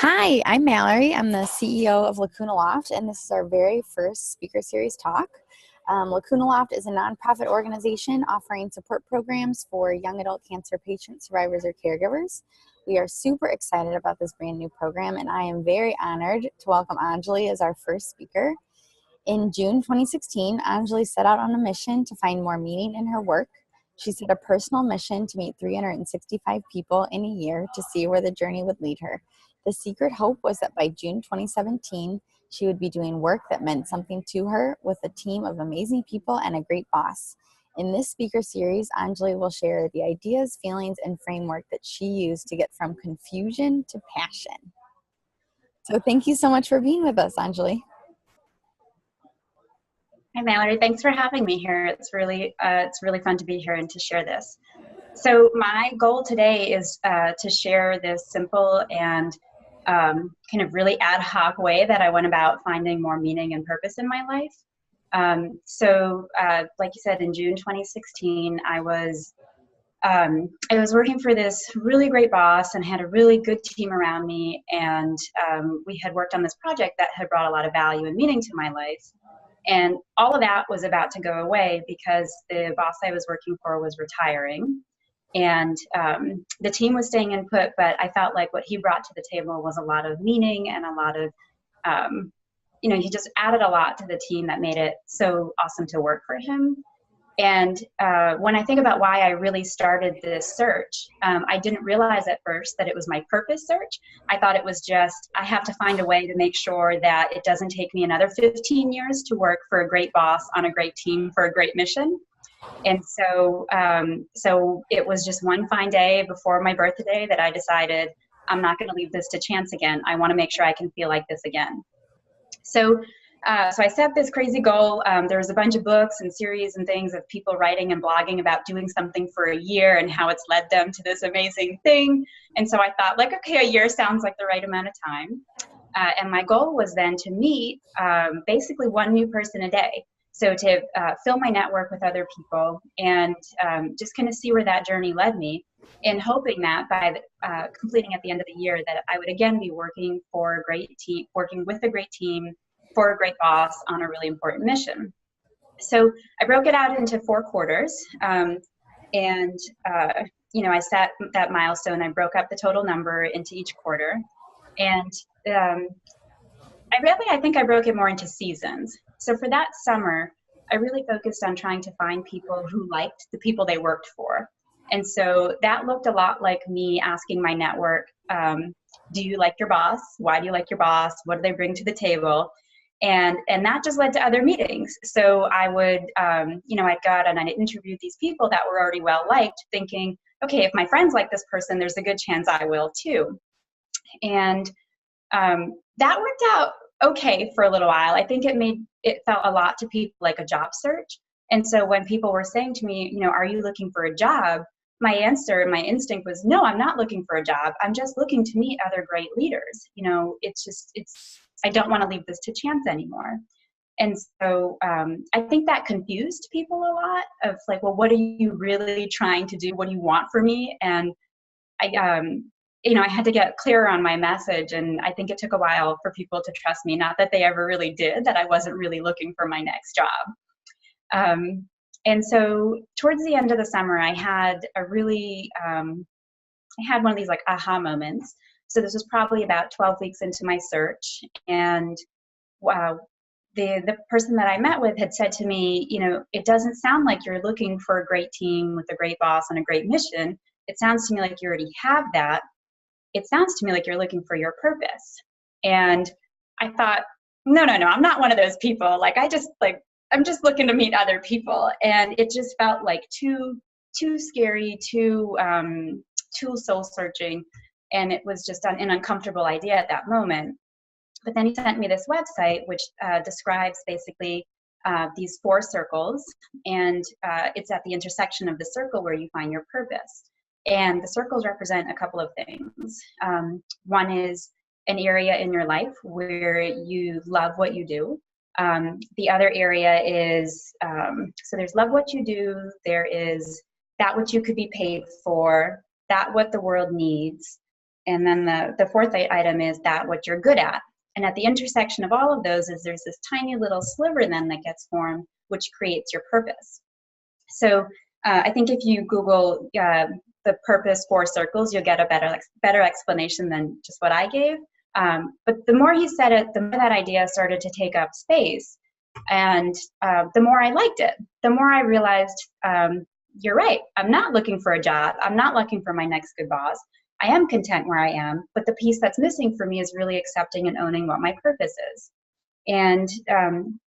Hi, I'm Mallory. I'm the CEO of Lacuna Loft, and this is our very first speaker series talk. Lacuna Loft is a nonprofit organization offering support programs for young adult cancer patients, survivors, or caregivers. We are super excited about this brand new program, and I am very honored to welcome Anjali as our first speaker. In June 2016, Anjali set out on a mission to find more meaning in her work. She set a personal mission to meet 365 people in a year to see where the journey would lead her. The secret hope was that by June 2017, she would be doing work that meant something to her with a team of amazing people and a great boss. In this speaker series, Anjali will share the ideas, feelings, and framework that she used to get from confusion to passion. So thank you so much for being with us, Anjali. Hi, Mallory. Thanks for having me here. It's really fun to be here and to share this. So my goal today is to share this simple and kind of really ad hoc way that I went about finding more meaning and purpose in my life. Like you said, in June 2016, I was working for this really great boss and had a really good team around me, and we had worked on this project that had brought a lot of value and meaning to my life. And all of that was about to go away because the boss I was working for was retiring. And the team was staying in put, but I felt like what he brought to the table was a lot of meaning and a lot of, he just added a lot to the team that made it so awesome to work for him. And when I think about why I really started this search, I didn't realize at first that it was my purpose search. I thought it was just, I have to find a way to make sure that it doesn't take me another 15 years to work for a great boss on a great team for a great mission. And so it was just one fine day before my birthday that I decided I'm not going to leave this to chance again. I want to make sure I can feel like this again. So I set this crazy goal. There was a bunch of books and series and things of people writing and blogging about doing something for a year and how it's led them to this amazing thing. And so I thought, like, okay, a year sounds like the right amount of time. And my goal was then to meet basically one new person a day. So to fill my network with other people and just kind of see where that journey led me, and hoping that by completing at the end of the year that I would again be working for a great team, working with a great team, for a great boss on a really important mission. So I broke it out into 4 quarters, I set that milestone. I broke up the total number into each quarter, and I think I broke it more into seasons. So for that summer, I really focused on trying to find people who liked the people they worked for. And so that looked a lot like me asking my network, do you like your boss? Why do you like your boss? What do they bring to the table? And that just led to other meetings. So I would, I'd go out and I'd interviewed these people that were already well-liked, thinking, okay, if my friends like this person, there's a good chance I will too. And that worked out okay for a little while. I think it felt a lot to people like a job search. And so when people were saying to me, are you looking for a job? My answer, my instinct was, no, I'm not looking for a job. I'm just looking to meet other great leaders. I don't want to leave this to chance anymore. And so I think that confused people a lot of like, well, what are you really trying to do? What do you want from me? And I had to get clearer on my message, and I think it took a while for people to trust me. Not that they ever really did, that I wasn't really looking for my next job. And so towards the end of the summer, I had one of these like aha moments. So this was probably about 12 weeks into my search, and the person that I met with had said to me, it doesn't sound like you're looking for a great team with a great boss and a great mission. It sounds to me like you already have that. It sounds to me like you're looking for your purpose. And I thought, no, I'm not one of those people. I'm just looking to meet other people. And it just felt like too scary, too soul searching. And it was just an uncomfortable idea at that moment. But then he sent me this website, which describes basically these 4 circles. And it's at the intersection of the circle where you find your purpose. And the circles represent a couple of things. One is an area in your life where you love what you do. The other area is, so there's love what you do, there is that which you could be paid for, that what the world needs, And then the fourth item is that what you're good at. And at the intersection of all of those is there's this tiny little sliver then that gets formed, which creates your purpose. So I think if you Google the purpose 4 circles, you'll get a better explanation than just what I gave. But the more he said it, the more that idea started to take up space. And the more I liked it, the more I realized, you're right, I'm not looking for a job. I'm not looking for my next good boss. I am content where I am, but the piece that's missing for me is really accepting and owning what my purpose is. And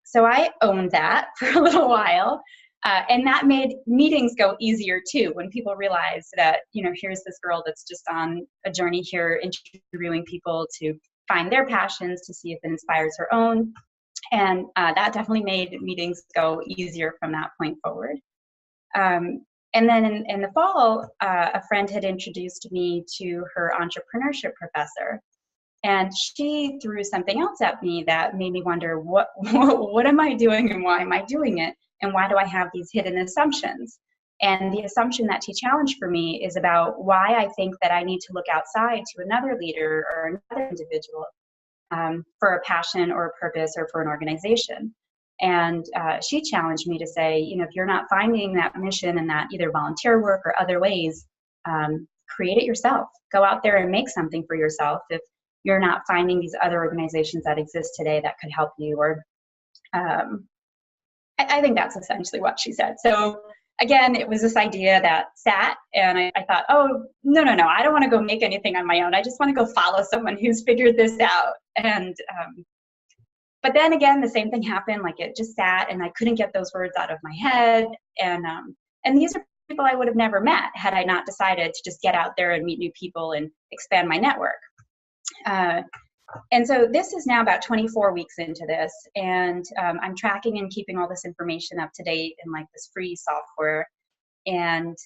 so I owned that for a little while. And that made meetings go easier too, when people realize that, here's this girl that's just on a journey here, interviewing people to find their passions, to see if it inspires her own. And that definitely made meetings go easier from that point forward. And then in the fall, a friend had introduced me to her entrepreneurship professor. And she threw something else at me that made me wonder, what am I doing and why am I doing it? And why do I have these hidden assumptions? And the assumption that she challenged for me is about why I think that I need to look outside to another leader or another individual for a passion or a purpose or for an organization. And she challenged me to say, if you're not finding that mission and that either volunteer work or other ways, create it yourself. Go out there and make something for yourself if you're not finding these other organizations that exist today that could help you. Or I think that's essentially what she said. So again, it was this idea that sat, and I thought, oh, no, I don't want to go make anything on my own. I just want to go follow someone who's figured this out. And but then again, the same thing happened. Like, it just sat, and I couldn't get those words out of my head. And these are people I would have never met had I not decided to just get out there and meet new people and expand my network. And so this is now about 24 weeks into this, and I'm tracking and keeping all this information up to date in like this free software. And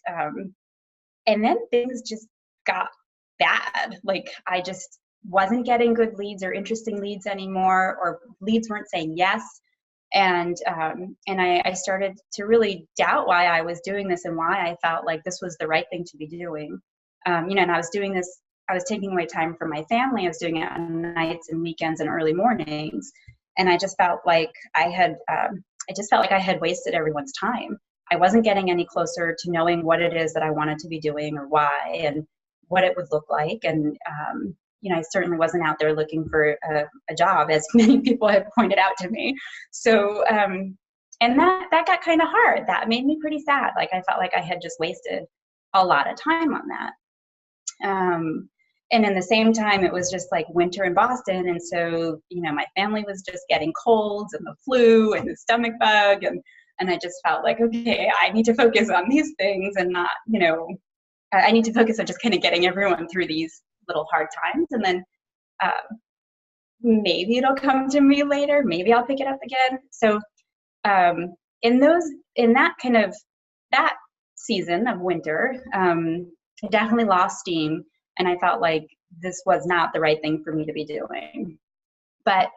then things just got bad. Like, I just wasn't getting good leads or interesting leads anymore, or leads weren't saying yes. And I started to really doubt why I was doing this and why I felt like this was the right thing to be doing. And I was doing this, I was taking away time from my family. I was doing it on nights and weekends and early mornings. And I just felt like I had wasted everyone's time. I wasn't getting any closer to knowing what it is that I wanted to be doing or why and what it would look like. And, I certainly wasn't out there looking for a job, as many people had pointed out to me. So, and that got kind of hard. That made me pretty sad. Like, I felt like I had just wasted a lot of time on that. And in the same time, it was just like winter in Boston. And so, my family was just getting colds and the flu and the stomach bug. And I just felt like, okay, I need to focus on these things and not, I need to focus on just kind of getting everyone through these little hard times. And then maybe it'll come to me later. Maybe I'll pick it up again. So in that season of winter, I definitely lost steam. And I felt like this was not the right thing for me to be doing. But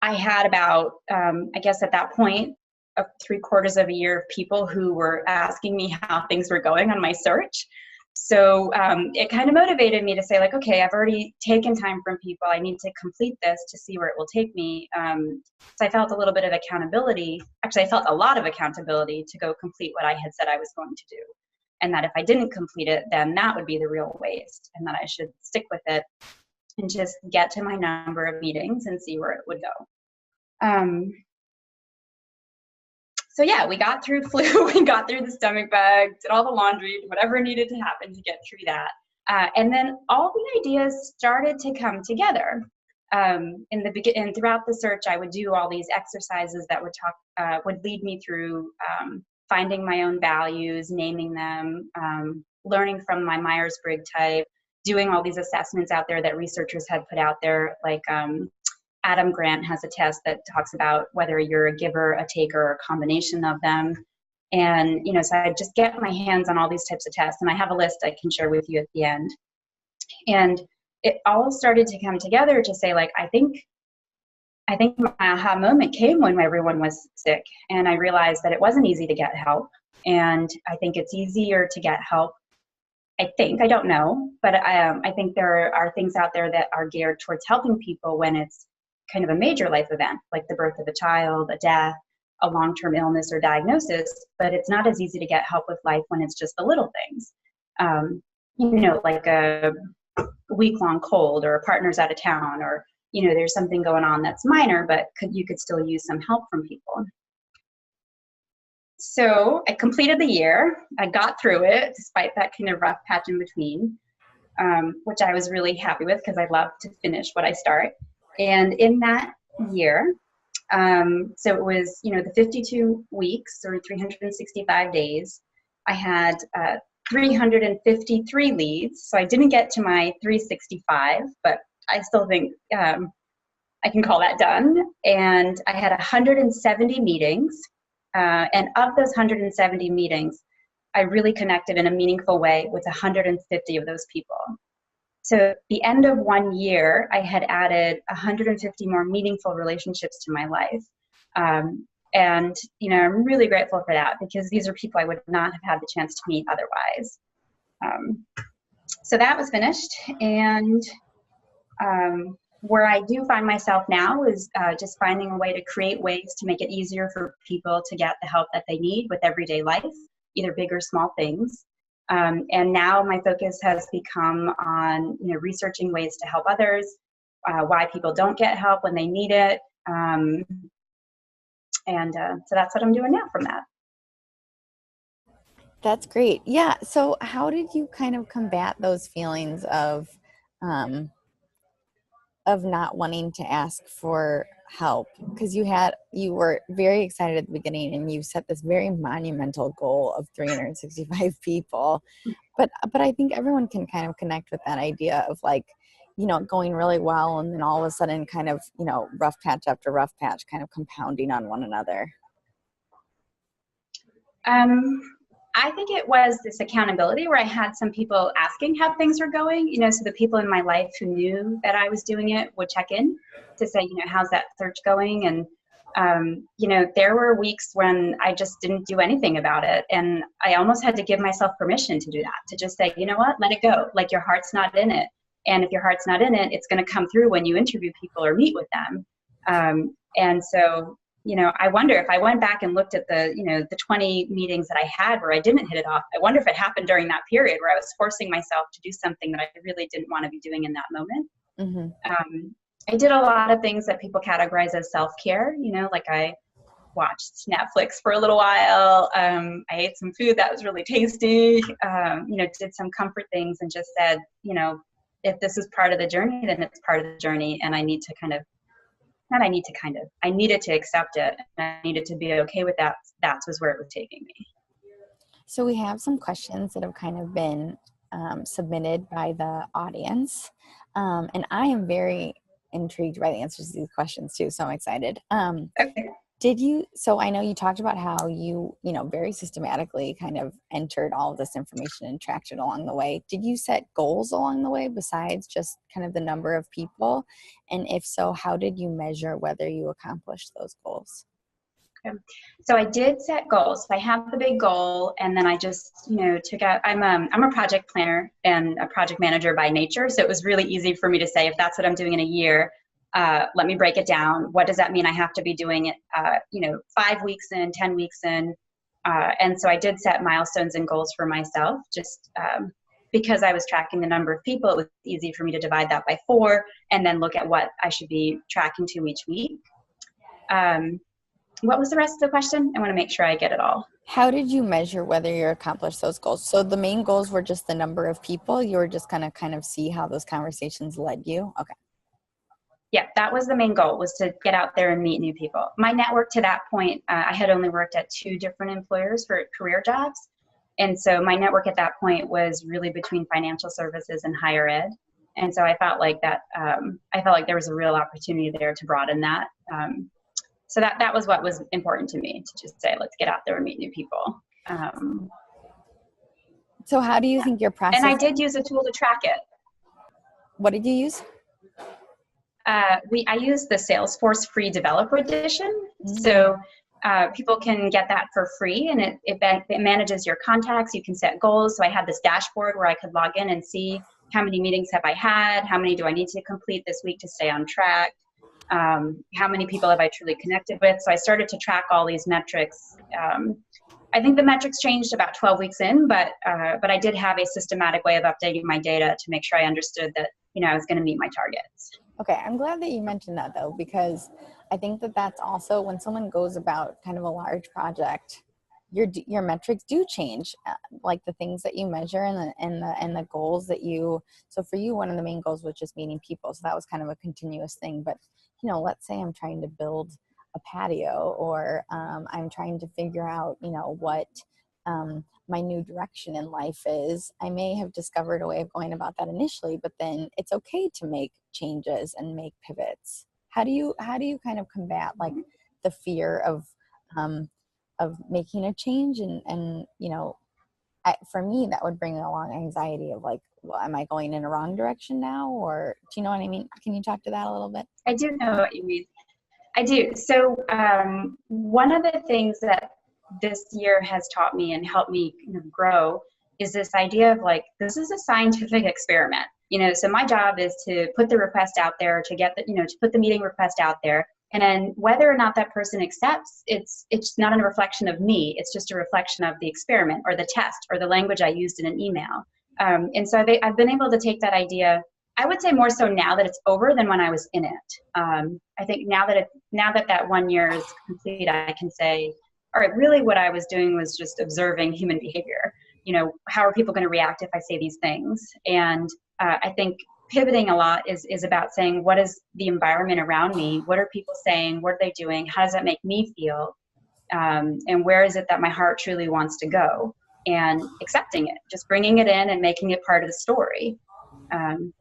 I had about, I guess at that point, 3/4 of a year of people who were asking me how things were going on my search. So it kind of motivated me to say, like, okay, I've already taken time from people. I need to complete this to see where it will take me. So I felt a little bit of accountability. Actually, I felt a lot of accountability to go complete what I had said I was going to do. And that if I didn't complete it, then that would be the real waste, and that I should stick with it and just get to my number of meetings and see where it would go. So yeah, we got through flu, we got through the stomach bug, did all the laundry, whatever needed to happen to get through that. And then all the ideas started to come together. And throughout the search, I would do all these exercises that would lead me through finding my own values, naming them, learning from my Myers-Briggs type, doing all these assessments out there that researchers had put out there, like Adam Grant has a test that talks about whether you're a giver, a taker, or a combination of them. And, so I just get my hands on all these types of tests, and I have a list I can share with you at the end. And it all started to come together to say, like, I think my aha moment came when everyone was sick, and I realized that it wasn't easy to get help. And I think it's easier to get help I don't know, but I think there are things out there that are geared towards helping people when it's kind of a major life event, like the birth of a child, a death, a long-term illness or diagnosis, but it's not as easy to get help with life when it's just the little things. Like a week-long cold, or a partner's out of town, or, there's something going on that's minor, but you could still use some help from people. So I completed the year. I got through it despite that kind of rough patch in between, which I was really happy with because I love to finish what I start. And in that year, so it was, the 52 weeks or 365 days, I had 353 leads. So I didn't get to my 365, but I still think I can call that done. And I had 170 meetings. And of those 170 meetings, I really connected in a meaningful way with 150 of those people. So at the end of 1 year, I had added 150 more meaningful relationships to my life. And, I'm really grateful for that, because these are people I would not have had the chance to meet otherwise. So that was finished. And where I do find myself now is just finding a way to create ways to make it easier for people to get the help that they need with everyday life, either big or small things. And now my focus has become on, researching ways to help others, why people don't get help when they need it. So that's what I'm doing now from that. That's great. Yeah. So how did you kind of combat those feelings of not wanting to ask for help? Because you were very excited at the beginning, and you set this very monumental goal of 365 people. But I think everyone can kind of connect with that idea of, like, going really well, and then all of a sudden kind of, rough patch after rough patch kind of compounding on one another. I think it was this accountability where I had some people asking how things were going, so the people in my life who knew that I was doing it would check in to say, how's that search going? And, there were weeks when I just didn't do anything about it. And I almost had to give myself permission to do that, to just say, you know what, let it go. Like, your heart's not in it. And if your heart's not in it, it's going to come through when you interview people or meet with them. And so, I wonder if I went back and looked at the 20 meetings that I had where I didn't hit it off, I wonder if it happened during that period where I was forcing myself to do something that I really didn't want to be doing in that moment. Mm-hmm. I did a lot of things that people categorize as self-care, like I watched Netflix for a little while. I ate some food that was really tasty, did some comfort things, and just said, if this is part of the journey, then it's part of the journey. And I need to I needed to accept it. And I needed to be okay with that. That was where it was taking me. So we have some questions that have kind of been submitted by the audience. And I am very intrigued by the answers to these questions too. So I'm excited. Okay. So I know you talked about how you very systematically kind of entered all of this information and tracked it along the way. Did you set goals along the way besides just kind of the number of people? And if so, how did you measure whether you accomplished those goals? Okay. So I did set goals. I have the big goal, and then I just, took out, I'm a project planner and a project manager by nature. So it was really easy for me to say, if that's what I'm doing in a year, let me break it down. What does that mean? I have to be doing it, 5 weeks in, 10 weeks in. And so I did set milestones and goals for myself, just because I was tracking the number of people. It was easy for me to divide that by 4 and then look at what I should be tracking to each week. What was the rest of the question? I want to make sure I get it all. How did you measure whether you accomplished those goals? So the main goals were just the number of people. You were just going to kind of see how those conversations led you. Okay. Yeah, that was the main goal, was to get out there and meet new people. My network to that point, I had only worked at 2 different employers for career jobs. And so my network at that point was really between financial services and higher ed. And so I felt like there was a real opportunity there to broaden that. So that was what was important to me, to just say, let's get out there and meet new people. So how do you think your process... And I did use a tool to track it. What did you use? I used the Salesforce Free Developer Edition. Mm-hmm. So people can get that for free, and it manages your contacts. You can set goals. So I had this dashboard where I could log in and see how many meetings have I had, how many do I need to complete this week to stay on track, how many people have I truly connected with. So I started to track all these metrics. I think the metrics changed about 12 weeks in, but I did have a systematic way of updating my data to make sure I understood that, I was going to meet my targets. Okay, I'm glad that you mentioned that though, because I think that that's also when someone goes about kind of a large project, your metrics do change, like the things that you measure and the goals that you. So for you, one of the main goals was just meeting people, so that was kind of a continuous thing. But let's say I'm trying to build a patio, or I'm trying to figure out, what my new direction in life is. I may have discovered a way of going about that initially, but then it's okay to make changes and make pivots. How do you kind of combat like the fear of making a change and for me that would bring along anxiety of like, well, am I going in a wrong direction now, or do you know what I mean? Can you talk to that a little bit? I do know what you mean. I do. So one of the things that this year has taught me and helped me kind of grow is this idea of like, this is a scientific experiment. So my job is to put the request out there, to get the, to put the meeting request out there. And then whether or not that person accepts, it's not a reflection of me. It's just a reflection of the experiment or the test or the language I used in an email. And so I've been able to take that idea, I would say more so now that it's over than when I was in it. I think now that 1 year is complete, I can say, all right, really what I was doing was just observing human behavior. How are people going to react if I say these things? And I think pivoting a lot is about saying, what is the environment around me? What are people saying? What are they doing? How does that make me feel? And where is it that my heart truly wants to go? And accepting it, just bringing it in and making it part of the story.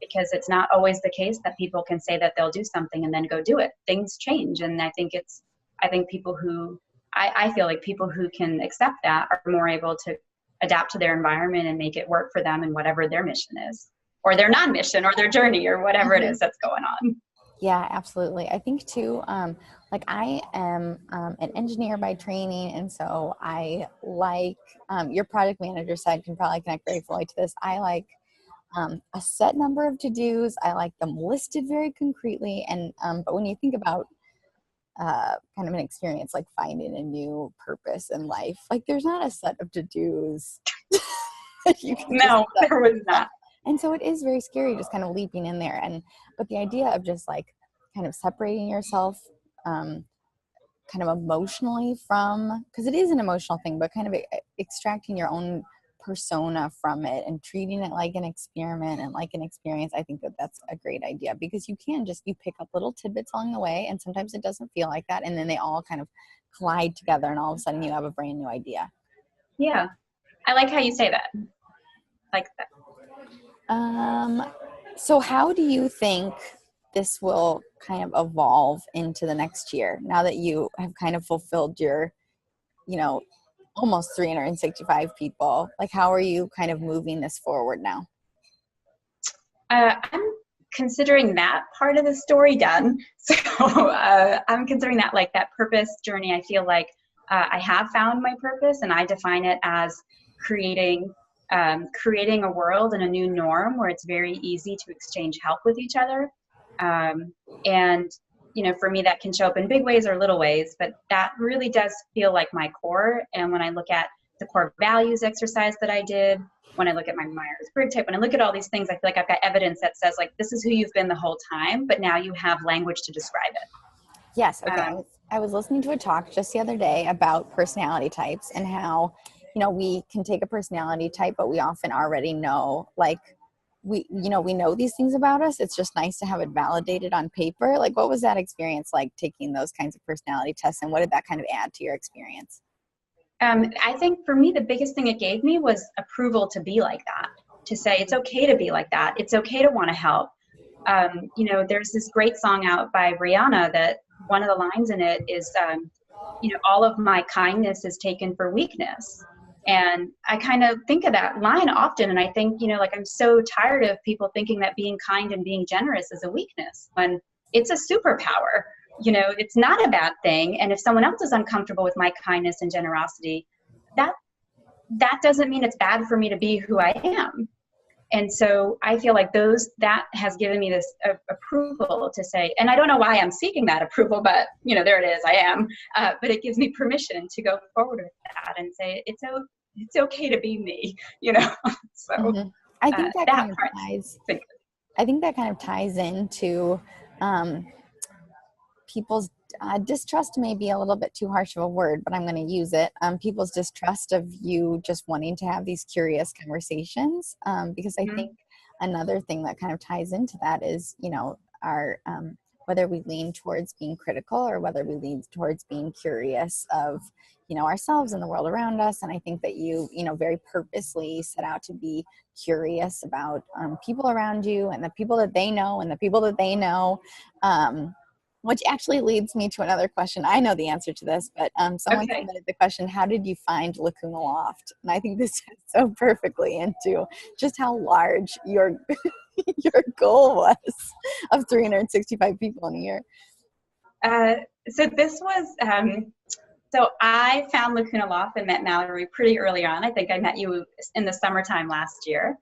Because it's not always the case that people can say that they'll do something and then go do it. Things change. And I think people who, I feel like people who can accept that are more able to adapt to their environment and make it work for them and whatever their mission is, or their non-mission, or their journey, or whatever it is that's going on. Yeah, absolutely. I think too, like I am an engineer by training. And so I like, your project manager side can probably connect very fully to this. I like a set number of to-dos. I like them listed very concretely. And, but when you think about kind of an experience like finding a new purpose in life, like there's not a set of to-dos. No, there was not. And so it is very scary just kind of leaping in there. But the idea of just like kind of separating yourself kind of emotionally from, because it is an emotional thing, but kind of extracting your own persona from it and treating it like an experiment and like an experience. I think that that's a great idea, because you pick up little tidbits along the way, and sometimes it doesn't feel like that, and then they all kind of collide together, and all of a sudden you have a brand new idea. Yeah, I like how you say that. Like that. So how do you think this will kind of evolve into the next year, now that you have kind of fulfilled your, almost 365 people? Like, how are you kind of moving this forward now? I'm considering that part of the story done. So I'm considering that like that purpose journey. I feel like I have found my purpose, and I define it as creating a world and a new norm where it's very easy to exchange help with each other. And for me, that can show up in big ways or little ways, but that really does feel like my core. And when I look at the core values exercise that I did, when I look at my Myers-Briggs type, when I look at all these things, I feel like I've got evidence that says like, this is who you've been the whole time, but now you have language to describe it. Yes. Okay. I was listening to a talk just the other day about personality types and how, we can take a personality type, but we often already know, like, we know these things about us. It's just nice to have it validated on paper. Like, what was that experience like, taking those kinds of personality tests, and what did that kind of add to your experience? I think for me, the biggest thing it gave me was approval to be like that, to say it's okay to be like that. It's okay to want to help. There's this great song out by Rihanna that one of the lines in it is, all of my kindness is taken for weakness. And I kind of think of that line often. And I think, I'm so tired of people thinking that being kind and being generous is a weakness, when it's a superpower. it's not a bad thing. And if someone else is uncomfortable with my kindness and generosity, that doesn't mean it's bad for me to be who I am. And so I feel like that has given me this approval to say, and I don't know why I'm seeking that approval, but there it is, I am. But it gives me permission to go forward with that and say, it's okay to be me, So Mm-hmm. I think that kind of part, ties. I think that kind of ties into people's distrust. May be a little bit too harsh of a word, but I'm going to use it. People's distrust of you just wanting to have these curious conversations, because I think another thing that kind of ties into that is, our whether we lean towards being critical or whether we lean towards being curious of, ourselves and the world around us. And I think that you very purposely set out to be curious about people around you and the people that they know and the people that they know. Which actually leads me to another question. I know the answer to this, but someone submitted the question, how did you find Lacuna Loft? And I think this fits so perfectly into just how large your goal was of 365 people in a year. So this was, so I found Lacuna Loft and met Mallory pretty early on. I think I met you in the summertime last year.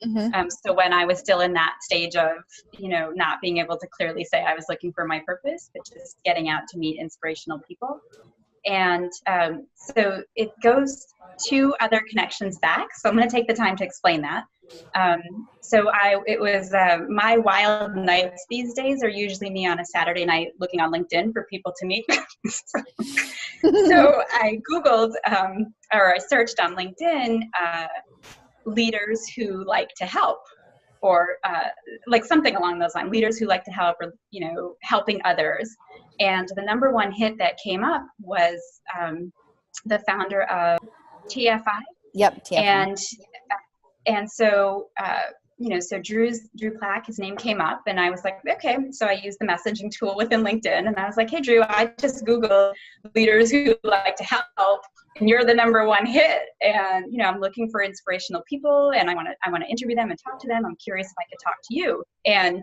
So when I was still in that stage of, not being able to clearly say I was looking for my purpose, but just getting out to meet inspirational people. And so it goes two other connections back. So I'm going to take the time to explain that. It was my wild nights these days are usually me on a Saturday night looking on LinkedIn for people to meet. So I Googled or I searched on LinkedIn leaders who like to help, or like something along those lines, leaders who like to help, or helping others. And the number one hit that came up was the founder of TFI. Yep, TFI. And so so Drew Plack, his name came up, and I was like, okay. So I used the messaging tool within LinkedIn, and I was like, hey Drew, I just Googled leaders who like to help, and you're the number one hit. And I'm looking for inspirational people, and I want to interview them and talk to them. I'm curious if I could talk to you. And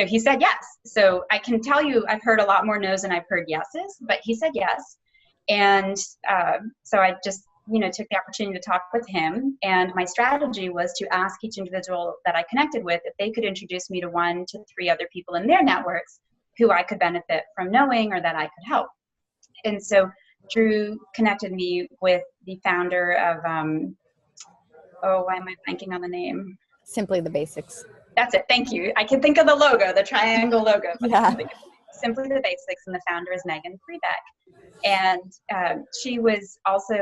he said yes. So I can tell you, I've heard a lot more no's than I've heard yeses, but he said yes. And so I just took the opportunity to talk with him. And my strategy was to ask each individual that I connected with if they could introduce me to 1 to 3 other people in their networks who I could benefit from knowing or that I could help. And so Drew connected me with the founder of, why am I blanking on the name? Simply the Basics. That's it. Thank you. I can think of the logo, the triangle logo. Yeah. Simply the Basics, and the founder is Megan Freebeck. And she was also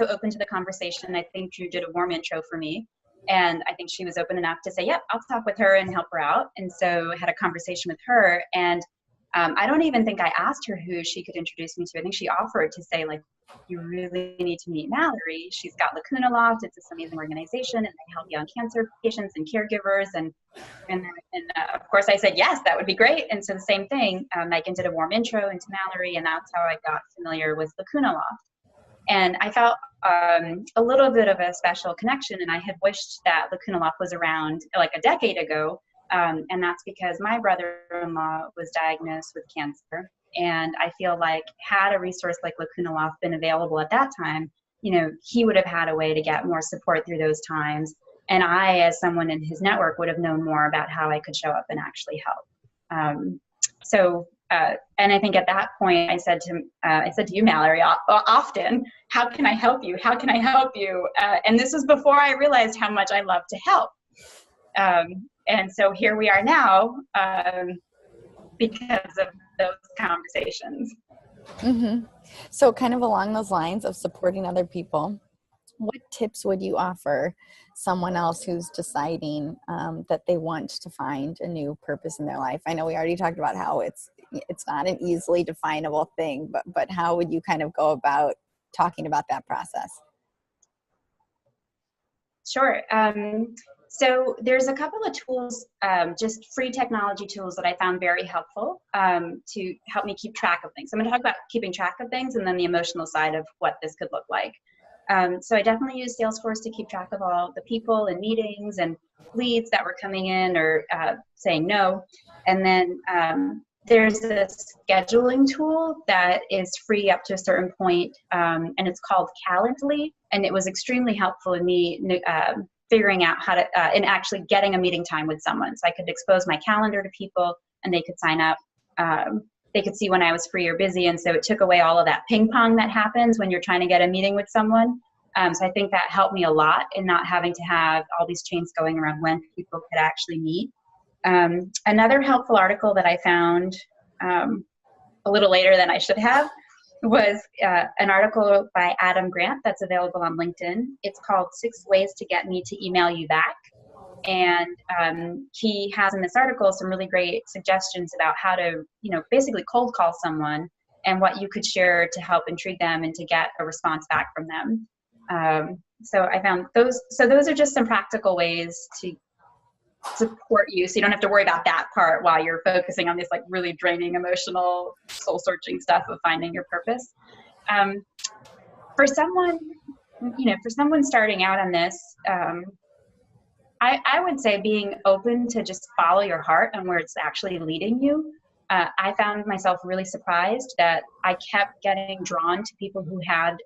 open to the conversation. I think Drew did a warm intro for me, and I think she was open enough to say, "Yep, I'll talk with her and help her out." And so I had a conversation with her, and I don't even think I asked her who she could introduce me to. I think she offered to say, like, you really need to meet Mallory. She's got Lacuna Loft. It's this amazing organization, and they help young cancer patients and caregivers. And of course I said, yes, that would be great. And so the same thing, Megan did a warm intro into Mallory, and that's how I got familiar with Lacuna Loft. And I felt a little bit of a special connection, and I had wished that Lacuna Loft was around like a decade ago. And that's because my brother-in-law was diagnosed with cancer. And I feel like had a resource like Lacuna Loft been available at that time, he would have had a way to get more support through those times. And I, as someone in his network, would have known more about how I could show up and actually help. And I think at that point, I said to you, Mallory, often, how can I help you? How can I help you? And this was before I realized how much I love to help. And so here we are now because of those conversations. Mm-hmm. So kind of along those lines of supporting other people, what tips would you offer someone else who's deciding that they want to find a new purpose in their life? I know we already talked about how it's not an easily definable thing, but how would you kind of go about talking about that process? Sure. So there's a couple of tools, just free technology tools that I found very helpful to help me keep track of things. So I'm going to talk about keeping track of things and then the emotional side of what this could look like. So I definitely use Salesforce to keep track of all the people and meetings and leads that were coming in or saying no. And then there's a scheduling tool that is free up to a certain point, and it's called Calendly, and it was extremely helpful in me figuring out how to, and actually getting a meeting time with someone. So I could expose my calendar to people and they could sign up. They could see when I was free or busy, and so it took away all of that ping pong that happens when you're trying to get a meeting with someone. So I think that helped me a lot in not having to have all these chains going around when people could actually meet. Another helpful article that I found a little later than I should have was an article by Adam Grant that's available on LinkedIn. It's called 6 Ways to Get Me to Email You Back. And he has in this article some really great suggestions about how to, basically cold call someone and what you could share to help intrigue them and to get a response back from them. So I found those. So those are just some practical ways to support you, so you don't have to worry about that part while you're focusing on this like really draining, emotional, soul-searching stuff of finding your purpose. For someone, for someone starting out on this, I would say being open to just follow your heart and where it's actually leading you. I found myself really surprised that I kept getting drawn to people who had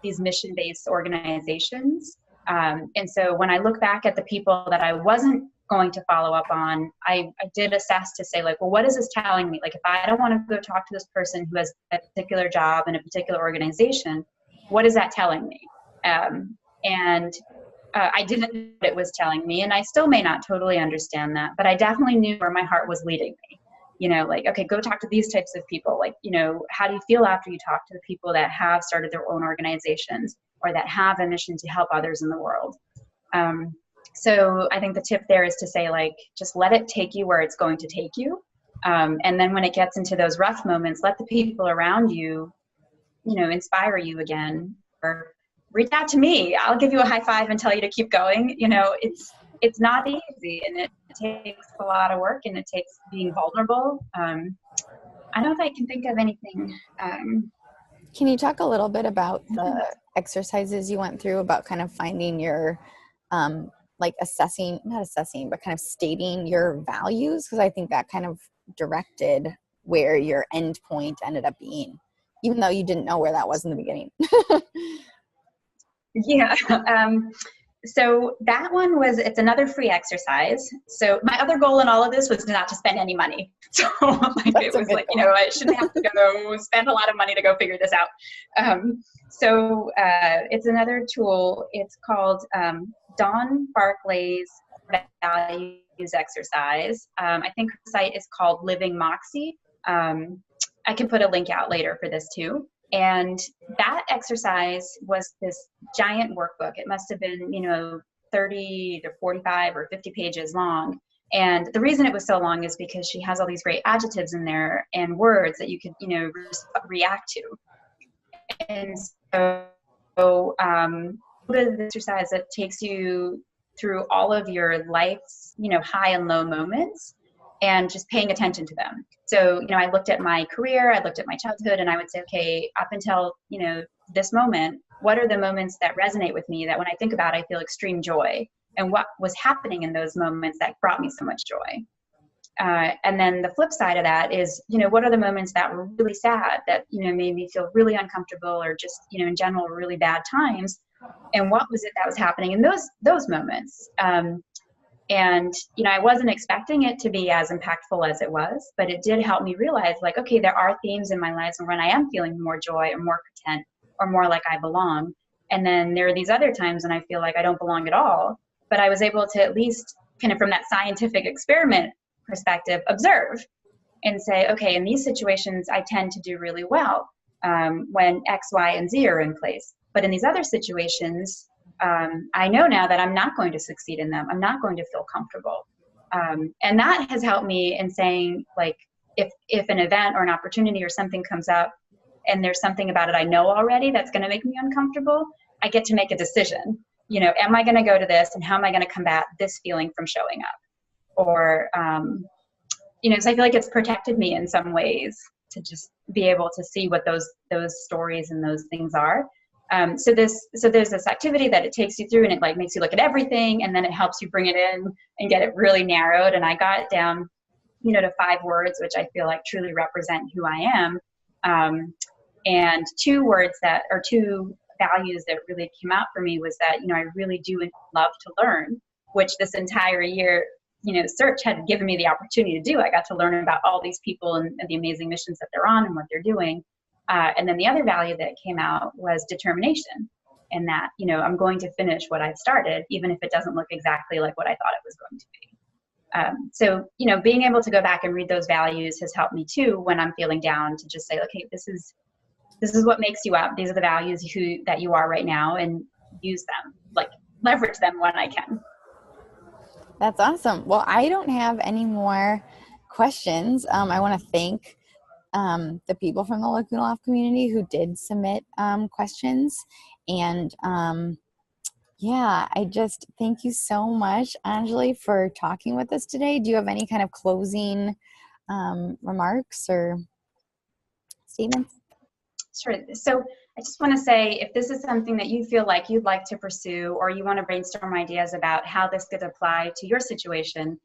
these mission-based organizations. And so when I look back at the people that I wasn't going to follow up on, I did assess to say, like, well, what is this telling me? Like, if I don't want to go talk to this person who has a particular job in a particular organization, what is that telling me? I didn't know what it was telling me, and I still may not totally understand that, but I definitely knew where my heart was leading me. Like, okay, go talk to these types of people. Like, how do you feel after you talk to the people that have started their own organizations or that have a mission to help others in the world? So I think the tip there is to say, like, just let it take you where it's going to take you. And then when it gets into those rough moments, let the people around you, inspire you again, or reach out to me. I'll give you a high five and tell you to keep going. It's not easy, and it takes a lot of work, and it takes being vulnerable. I don't know if I can think of anything. Can you talk a little bit about the exercises you went through about kind of finding your, not assessing, but kind of stating your values? Because I think that kind of directed where your end point ended up being, even though you didn't know where that was in the beginning. Yeah. So that one it's another free exercise. So my other goal in all of this was not to spend any money. So it was like, I shouldn't have to go spend a lot of money to go figure this out. So it's another tool. It's called Dawn Barclay's Values Exercise. I think her site is called Living Moxie. I can put a link out later for this too. And that exercise was this giant workbook. It must have been, 30 to 45 or 50 pages long. And the reason it was so long is because she has all these great adjectives in there and words that you could, react to. And so the exercise that takes you through all of your life's, high and low moments, and just paying attention to them. So, I looked at my career, I looked at my childhood, and I would say, okay, up until, this moment, what are the moments that resonate with me that when I think about, I feel extreme joy? And what was happening in those moments that brought me so much joy? And then the flip side of that is, what are the moments that were really sad that, made me feel really uncomfortable, or just, in general, really bad times? And what was it that was happening in those moments? And, I wasn't expecting it to be as impactful as it was, but it did help me realize, like, okay, there are themes in my life when I am feeling more joy or more content or more like I belong. And then there are these other times when I feel like I don't belong at all, but I was able to at least kind of from that scientific experiment perspective, observe and say, okay, in these situations, I tend to do really well when X, Y, and Z are in place. But in these other situations, I know now that I'm not going to succeed in them. I'm not going to feel comfortable. And that has helped me in saying, like, if an event or an opportunity or something comes up and there's something about it I know already that's going to make me uncomfortable, I get to make a decision. Am I going to go to this, and how am I going to combat this feeling from showing up? Or, so I feel like it's protected me in some ways to just be able to see what those stories and those things are. So there's this activity that it takes you through, and it like makes you look at everything, and then it helps you bring it in and get it really narrowed. And I got it down, to 5 words, which I feel like truly represent who I am. And 2 words or 2 values that really came out for me was that, I really do love to learn, which this entire year, search had given me the opportunity to do. I got to learn about all these people and the amazing missions that they're on and what they're doing. And then the other value that came out was determination, and that, I'm going to finish what I've started, even if it doesn't look exactly like what I thought it was going to be. So, being able to go back and read those values has helped me too when I'm feeling down, to just say, okay, this is what makes you up. These are the values that you are right now, and use them, like leverage them when I can. That's awesome. Well, I don't have any more questions. I want to thank the people from the Lacuna Loft community who did submit questions. And I just thank you so much, Anjali, for talking with us today. Do you have any kind of closing remarks or statements? Sure. So I just want to say, if this is something that you feel like you'd like to pursue, or you want to brainstorm ideas about how this could apply to your situation,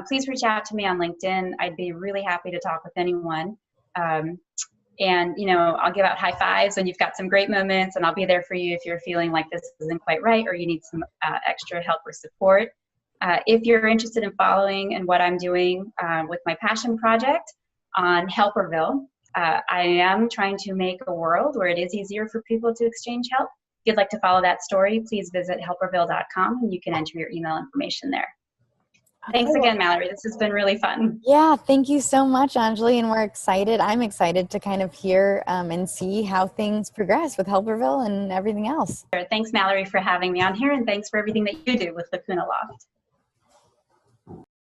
please reach out to me on LinkedIn. I'd be really happy to talk with anyone. And, I'll give out high fives when you've got some great moments, and I'll be there for you if you're feeling like this isn't quite right, or you need some extra help or support. If you're interested in following in what I'm doing with my passion project on Helperville, I am trying to make a world where it is easier for people to exchange help. If you'd like to follow that story, please visit helperville.com, and you can enter your email information there. Thanks again, Mallory. This has been really fun. Yeah, thank you so much, Anjali. And we're excited. I'm excited to kind of hear and see how things progress with Helperville and everything else. Thanks, Mallory, for having me on here, and thanks for everything that you do with Lacuna Loft.